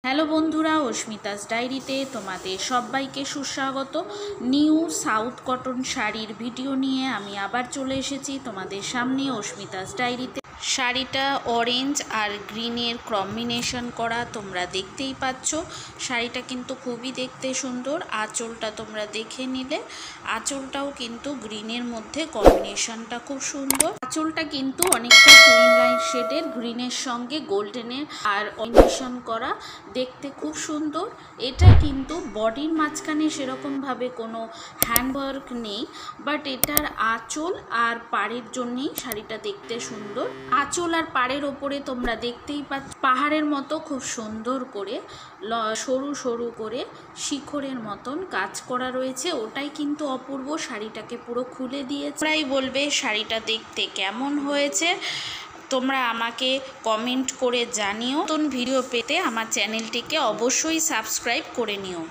Hello বন্ধুরা, অস্মিতাস ডায়েরিতে তোমাদের সবাইকে সুস্বাগত। নিউ সাউথ কটন শাড়ির ভিডিও নিয়ে আমি আবার চলে এসেছি তোমাদের সামনে অস্মিতাস ডায়েরিতে। শাড়িটা অরেঞ্জ আর গ্রিনের কম্বিনেশন করা, তোমরা দেখতেই পাচ্ছ। শাড়িটা কিন্তু খুবই দেখতে সুন্দর। আঁচলটা তোমরা দেখে নিলে, আঁচলটাও কিন্তু গ্রিনের মধ্যে কম্বিনেশনটা খুব সুন্দর। আঁচলটা কিন্তু অনেকটা টুইন লাইট শেডের, গ্রিনের সঙ্গে গোল্ডেনের আর কম্বিনেশন করা, দেখতে খুব সুন্দর। এটা কিন্তু বডির মাঝখানে সেরকমভাবে কোনো হ্যান্ডওয়ার্ক নেই, বাট এটার আঁচল আর পাড়ের জন্যেই শাড়িটা দেখতে সুন্দর। আঁচল আর পাড়ের ওপরে তোমরা দেখতেই পাচ্ছ পাহাড়ের মতো খুব সুন্দর করে সরু সরু করে শিখরের মতন কাজ করা রয়েছে, ওটাই কিন্তু অপূর্ব। শাড়িটাকে পুরো খুলে দিয়েছে। তোমরাই বলবে শাড়িটা দেখতে কেমন হয়েছে, তোমরা আমাকে কমেন্ট করে জানিও। নতুন ভিডিও পেতে আমার চ্যানেলটিকে অবশ্যই সাবস্ক্রাইব করে নিও।